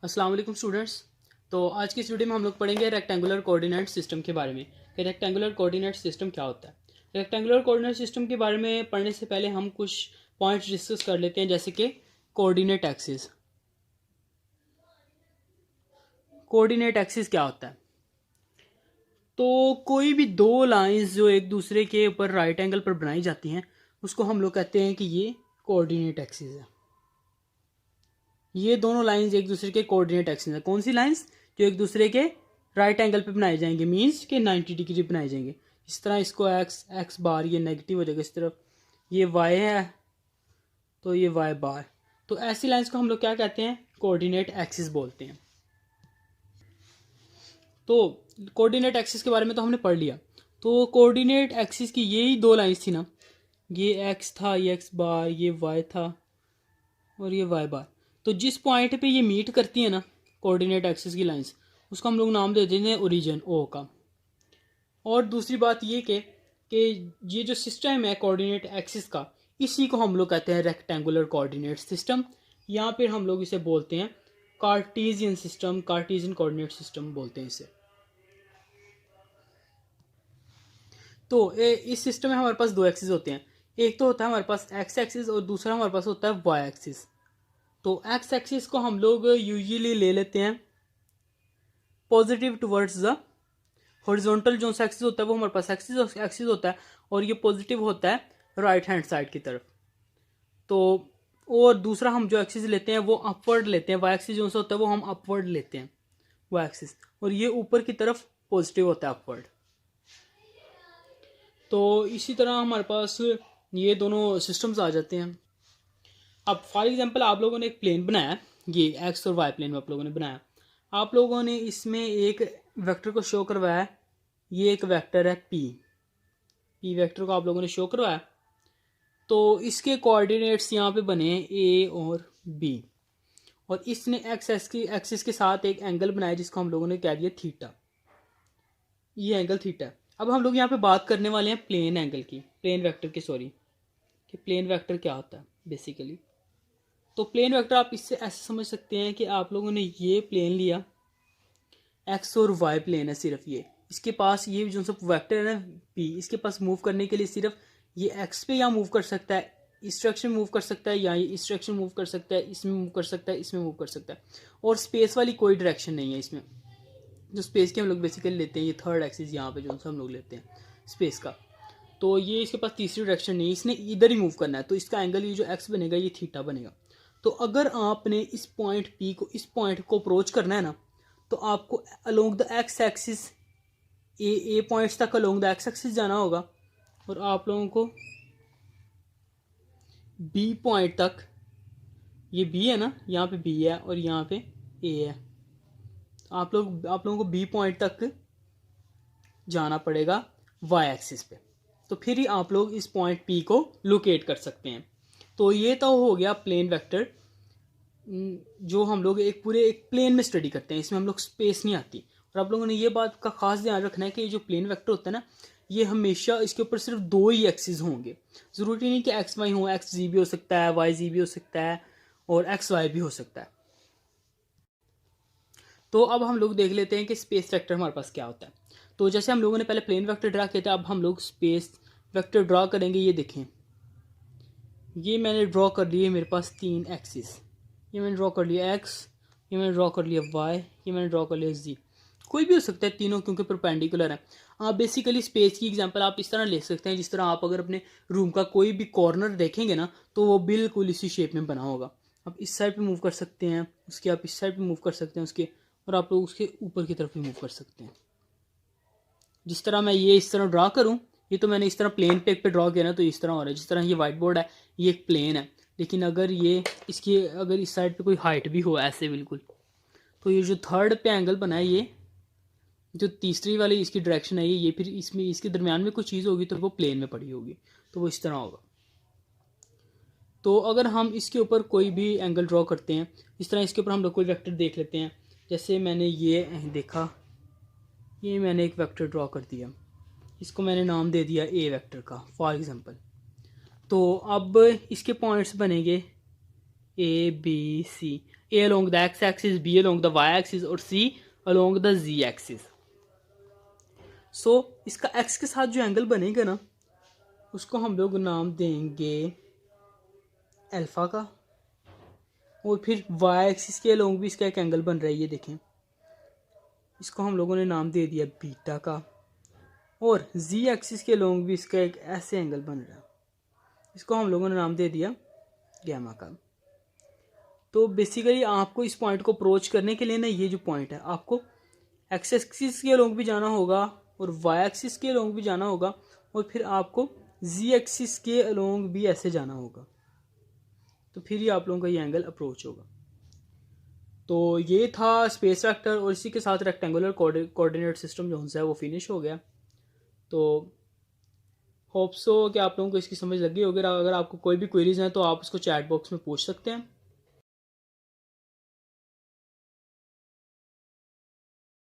अस्सलाम वालेकुम स्टूडेंट्स। तो आज की इस वीडियो में हम लोग पढ़ेंगे रेक्टेंगुलर कोऑर्डिनेट सिस्टम के बारे में कि रेक्टेंगुलर कोऑर्डिनेट सिस्टम क्या होता है। रेक्टेंगुलर कोऑर्डिनेट सिस्टम के बारे में पढ़ने से पहले हम कुछ पॉइंट्स डिस्कस कर लेते हैं, जैसे कि कोऑर्डिनेट एक्सिस। कोऑर्डिनेट एक्सिस क्या होता है? तो कोई भी दो लाइंस जो एक दूसरे के ऊपर राइट एंगल पर बनाई जाती हैं उसको हम लोग कहते हैं कि ये कोऑर्डिनेट एक्सिस है। ये दोनों लाइंस एक दूसरे के कोऑर्डिनेट एक्सिस है। कौन सी लाइंस? जो एक दूसरे के राइट एंगल पे बनाए जाएंगे, मींस के 90 डिग्री बनाए जाएंगे। इस तरह इसको एक्स बार ये नेगेटिव हो जाएगा, इस तरफ ये वाई है तो ये वाई बार। तो ऐसी लाइंस को हम लोग क्या कहते हैं? कोऑर्डिनेट एक्सिस बोलते हैं। तो कोऑर्डिनेट एक्सिस के बारे में तो हमने पढ़ लिया। तो कोऑर्डिनेट एक्सिस की यही दो लाइंस थी ना, ये एक्स था, ये एक्स बार, ये वाई था और ये वाई बार। तो जिस पॉइंट पे ये मीट करती है ना कोऑर्डिनेट एक्सिस की लाइंस, उसका हम लोग नाम दे देते हैं ओरिजिन, ओ का। और दूसरी बात ये कि ये जो सिस्टम है कोऑर्डिनेट एक्सिस का, इसी को हम लोग कहते हैं रेक्टेंगुलर कोऑर्डिनेट सिस्टम, या फिर हम लोग इसे बोलते हैं Cartesian system, Cartesian coordinate system बोलते हैं इसे। तो इस सिस्टम में हमारे पास दो एक्सिस होते हैं। एक तो होता है हमारे पास एक्स एक्सिस और दूसरा हमारे पास होता है वाई एक्सिस। तो एक्स एक्सिस को हम लोग यूजुअली ले लेते हैं पॉजिटिव टुवर्ड्स द हॉरिजॉन्टल। जो सा एक्सिस होता है वो हमारे पास एक्सिस होता है और ये पॉजिटिव होता है राइट हैंड साइड की तरफ। तो और दूसरा हम जो एक्सिस लेते हैं वो अपवर्ड लेते हैं। वाई एक्सिस जो सा होता है वो हम अपवर्ड लेते हैं, वाई एक्सिस, और ये ऊपर की तरफ पॉजिटिव होता है, अपवर्ड। तो इसी तरह हमारे पास ये दोनों सिस्टम्स आ जाते हैं। अब फॉर एग्जांपल आप लोगों ने एक प्लेन बनाया, ये एक्स और वाई प्लेन में आप लोगों ने बनाया। आप लोगों ने इसमें एक वेक्टर को शो करवाया, ये एक वेक्टर है पी वेक्टर को आप लोगों ने शो करवाया। तो इसके कोऑर्डिनेट्स यहाँ पे बने ए और बी, और इसने एक्स एक्सिस के साथ एक एंगल बनाया जिसको हम लोगों ने कह दिया थीटा। ये एंगल थीटा है। अब हम लोग यहाँ पे बात करने वाले हैं प्लेन एंगल की, प्लेन वेक्टर की, सॉरी, कि प्लेन वेक्टर क्या होता है बेसिकली। तो प्लेन वेक्टर आप इससे ऐसे समझ सकते हैं कि आप लोगों ने ये प्लेन लिया, एक्स और वाई प्लेन है सिर्फ ये, इसके पास ये जो सब वेक्टर है ना पी, इसके पास मूव करने के लिए सिर्फ ये एक्स पे या मूव कर सकता है, इस डायरेक्शन मूव कर सकता है, या ये इस डायरेक्शन मूव कर सकता है, इसमें मूव कर सकता है, इसमें मूव कर सकता है, और स्पेस वाली कोई डायरेक्शन नहीं है इसमें। जो स्पेस की हम लोग बेसिकली लेते हैं, ये थर्ड एक्सिस यहाँ पे जो हम लोग लेते हैं स्पेस का, तो ये इसके पास तीसरी डायरेक्शन नहीं है, इसने इधर ही मूव करना है। तो इसका एंगल ये जो एक्स बनेगा ये थीटा बनेगा। तो अगर आपने इस पॉइंट पी को, इस पॉइंट को अप्रोच करना है ना, तो आपको along the X axis A points तक अलोंग द एक्स एक्सिस जाना होगा, और आप लोगों को बी पॉइंट तक, ये बी है ना, यहाँ पे बी है और यहाँ पे ए है, आप लोगों को बी पॉइंट तक जाना पड़ेगा वाई एक्सिस पे। तो फिर ही आप लोग इस पॉइंट पी को लोकेट कर सकते हैं। तो ये तो हो गया प्लेन वेक्टर, जो हम लोग एक पूरे एक प्लेन में स्टडी करते हैं, इसमें हम लोग स्पेस नहीं आती। और आप लोगों ने ये बात का खास ध्यान रखना है कि ये जो प्लेन वेक्टर होता है ना, ये हमेशा इसके ऊपर सिर्फ दो ही एक्सिस होंगे। ज़रूरी नहीं कि एक्स वाई हो, एक्स जी भी हो सकता है, वाई जी भी हो सकता है, और एक्स वाई भी हो सकता है। तो अब हम लोग देख लेते हैं कि स्पेस वेक्टर हमारे पास क्या होता है। तो जैसे हम लोगों ने पहले प्लेन वेक्टर ड्रा किया था, अब हम लोग स्पेस वेक्टर ड्रा करेंगे। ये देखें, ये मैंने ड्रॉ कर लिए, मेरे पास तीन एक्सिस, ये मैंने ड्रॉ कर लिया एक्स, ये मैंने ड्रॉ कर लिया वाई, ये मैंने ड्रॉ कर लिया जी। कोई भी हो सकता है तीनों, क्योंकि परपेंडिकुलर है। आप बेसिकली स्पेस की एग्जांपल आप इस तरह ले सकते हैं, जिस तरह आप अगर अपने रूम का कोई भी कॉर्नर देखेंगे ना, तो वो बिल्कुल इसी शेप में बना होगा। आप इस साइड पे मूव कर सकते हैं उसके, आप इस साइड पे मूव कर सकते हैं उसके, और आप लोग उसके ऊपर की तरफ भी मूव कर सकते हैं। जिस तरह मैं ये इस तरह ड्रा करूँ, ये तो मैंने इस तरह प्लेन पे ड्रॉ किया ना, तो इस तरह हो रहा है। जिस तरह ये वाइट बोर्ड है, ये एक प्लेन है, लेकिन अगर ये इसकी अगर इस साइड पे कोई हाइट भी हो ऐसे बिल्कुल, तो ये जो थर्ड पे एंगल बना है, ये जो तीसरी वाली इसकी डायरेक्शन है, ये फिर इसमें इसके दरमियान में कुछ चीज़ होगी तो वो प्लेन में पड़ी होगी, तो वो इस तरह होगा। तो अगर हम इसके ऊपर कोई भी एंगल ड्रॉ करते हैं, इस तरह इसके ऊपर हम लोग कोई वेक्टर देख लेते हैं। जैसे मैंने ये देखा, ये मैंने एक वेक्टर ड्रॉ कर दिया, इसको मैंने नाम दे दिया ए वेक्टर का फॉर एग्जांपल। तो अब इसके पॉइंट्स बनेंगे A B C, A along the X axis, B along the Y axis और C along the Z axis. So इसका एक्स के साथ जो एंगल बनेगा ना उसको हम लोग नाम देंगे अल्फा का, और फिर वाई एक्सिस के अलोंग भी इसका एक एंगल बन रहा है, ये देखें, इसको हम लोगों ने नाम दे दिया बीटा का, और जी एक्सिस के अलोंग भी इसका एक ऐसे एंगल बन रहा है, इसको हम लोगों ने नाम दे दिया गैमा का। तो बेसिकली आपको इस पॉइंट को अप्रोच करने के लिए ना, ये जो पॉइंट है आपको एक्स एक्सिस के अलोंग भी जाना होगा और वाई एक्सिस के अलोंग भी जाना होगा, और फिर आपको जी एक्सिस के अलोंग भी ऐसे जाना होगा, तो फिर ही आप लोगों का ये एंगल अप्रोच होगा। तो ये था स्पेस वेक्टर, और इसी के साथ रेक्टेंगुलर कोऑर्डिनेट सिस्टम जो है वो फिनिश हो गया। तो होप सो कि आप लोगों को इसकी समझ लगी होगी। अगर आपको कोई भी क्वेरीज हैं तो आप उसको चैट बॉक्स में पूछ सकते हैं।